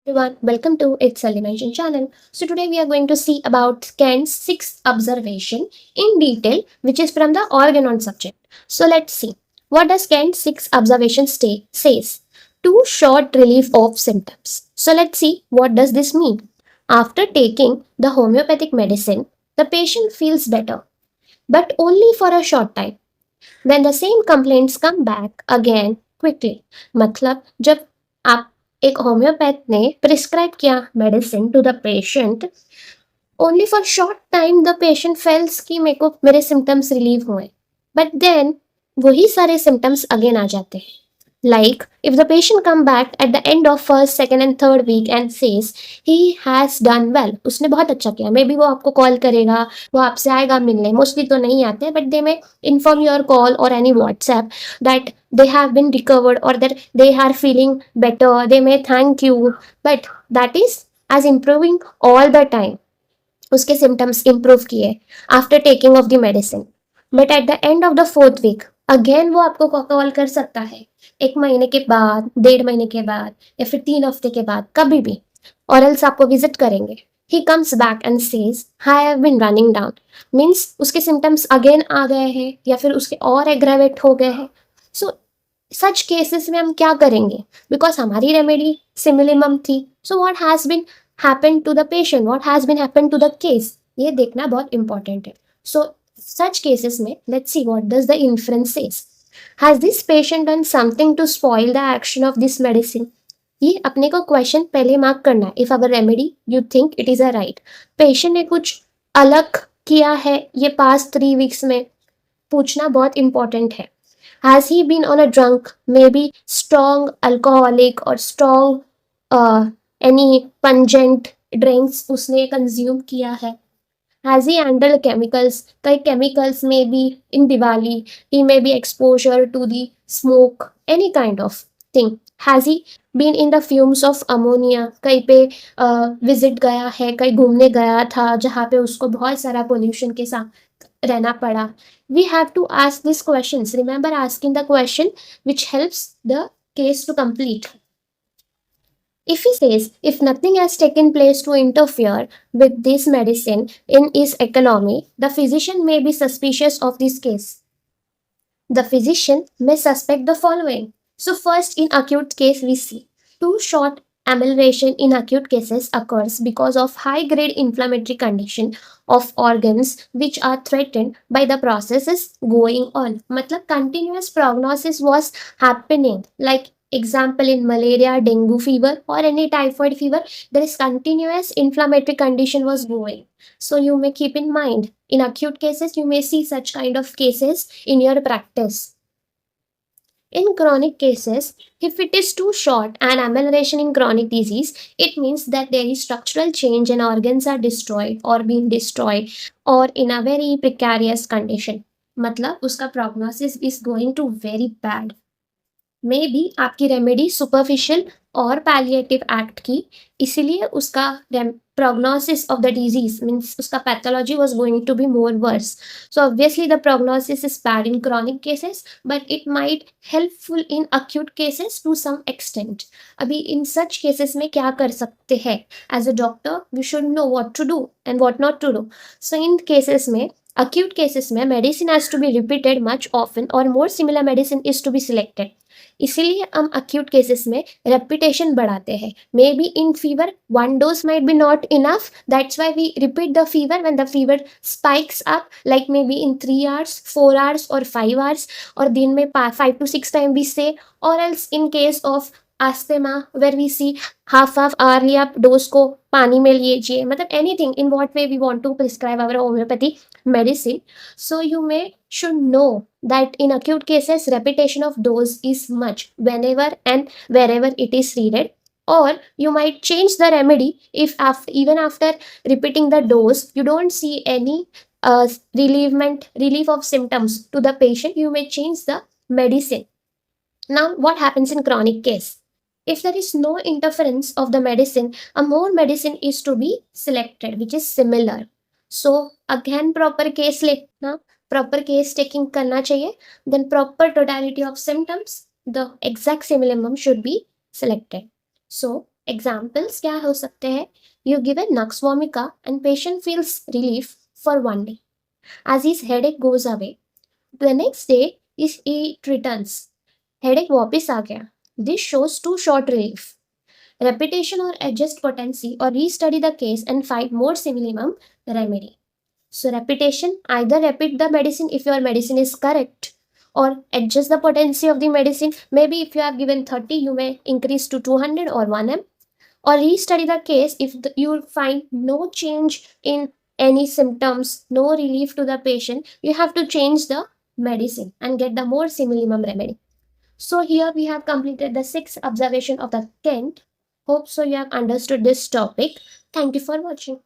Everyone, welcome to It's Alimentation channel. So today we are going to see about Kant's sixth observation in detail, which is from the organ on subject. So let's see. What does Kant's sixth observation says? Too short relief of symptoms. So let's see what does this mean. After taking the homeopathic medicine, the patient feels better, but only for a short time. Then the same complaints come back again quickly. मतलब जब आप एक homeopath ने prescribe किया medicine to the patient, only for short time the patient feels कि मेरे को मेरे सिम्टम्स रिलीव हुए, बट देन वही सारे सिम्टम्स अगेन आ जाते हैं. Like if the patient come back at the end of first, second and third week and says he has done well, उसने बहुत अच्छा किया, मे बी वो आपको कॉल करेगा, वो आपसे आएगा मिलने, मोस्टली तो नहीं आते, बट दे में inform your call or any WhatsApp that they have been recovered or that they are feeling better, they may thank you, but that is as improving all the time. उसके symptoms improve किए after taking of the medicine, but at the end of the fourth week again वो आपको call कर सकता है, एक महीने के बाद, 1.5 महीने के बाद, या फिर 3 हफ्ते के बाद, कभी भी, और एल्स आपको विजिट करेंगे. He comes back and says I have been running down, means उसके सिम्टम्स अगेन आ गए हैं या फिर उसके और एग्रेवेट हो गए हैं. सो सच केसेस में हम क्या करेंगे, बिकॉज हमारी रेमेडी सिमिलिमम थी. So what has been happen to the patient, what has been happen to the case, ये देखना बहुत इंपॉर्टेंट है. सो सच केसेस में let's see what does the inference says. Has this patient done something to spoil the action of this medicine. ये अपने को question पहले mark करना है. If our remedy you think it is a right, patient ने कुछ अलग किया है ये पास्ट 3 वीक्स में, पूछना बहुत इंपॉर्टेंट है. Has he been on a drunk, maybe strong alcoholic or strong any pungent drinks उसने consume किया है? Has he handled chemicals? कई chemicals may be in Diwali, he may be exposure to the smoke, any kind of thing. Has he been in the fumes of ammonia? कहीं पे visit गया है, कहीं घूमने गया था जहाँ पे उसको बहुत सारा pollution के साथ रहना पड़ा. We have to ask these questions. Remember asking the question which helps the case to complete. If he says if nothing has taken place to interfere with this medicine in his economy, the physician may be suspicious of this case. The physician may suspect the following. So first, in acute case we see too short amelioration in acute cases occurs because of high grade inflammatory condition of organs which are threatened by the processes going on. मतलब continuous prognosis was happening, like example in malaria, dengue fever or any typhoid fever, there is continuous inflammatory condition was going. So you may keep in mind in acute cases you may see such kind of cases in your practice. In chronic cases, if it is too short and amelioration in chronic disease, it means that there is structural change and organs are destroyed or being destroyed or in a very precarious condition. मतलब उसका prognosis is going to very bad. May be आपकी remedy superficial और palliative act की, इसीलिए उसका prognosis of the disease means उसका pathology was going to be more worse. So obviously the prognosis is bad in chronic cases, but it might helpful in acute cases to some extent. अभी in such cases में क्या कर सकते हैं? As a doctor, we should know what to do and what not to do. So in cases में acute cases में medicine has to be repeated much often or more similar medicine is to be selected. इसीलिए हम acute cases में repetition बढ़ाते हैं. May be in fever one dose might be not enough, that's why we repeat the fever when the fever spikes up, like maybe in 3 hours, 4 hours or 5 hours, और दिन में 5 to 6 times we say, or else in case of asthma where we see half hourly आप dose को पानी में लीजिए, मतलब anything in what way we want to prescribe our homeopathy medicine. So you may should know that in acute cases repetition of dose is much whenever and wherever it is needed, or you might change the remedy if even after repeating the dose you don't see any relief of symptoms to the patient, you may change the medicine. Now what happens in chronic case? If there is no interference of the medicine, a more medicine is to be selected which is similar. So again proper case लेना, proper case taking करना चाहिए, then proper totality of symptoms, the exact similar should be selected. So examples क्या हो सकते हैं? You give a nux vomica and patient feels relief for one day as his headache goes away. The next day it returns. Headache वापिस आ गया. This shows too short relief. Repetition or adjust potency or restudy the case and find more minimum remedy. So repetition, either repeat the medicine if your medicine is correct or adjust the potency of the medicine. Maybe if you have given 30, you may increase to 200 or 1 m, or restudy the case if you find no change in any symptoms, no relief to the patient, you have to change the medicine and get the more minimum remedy. So here we have completed the 6th observation of the Kent. Hope so you have understood this topic. Thank you for watching.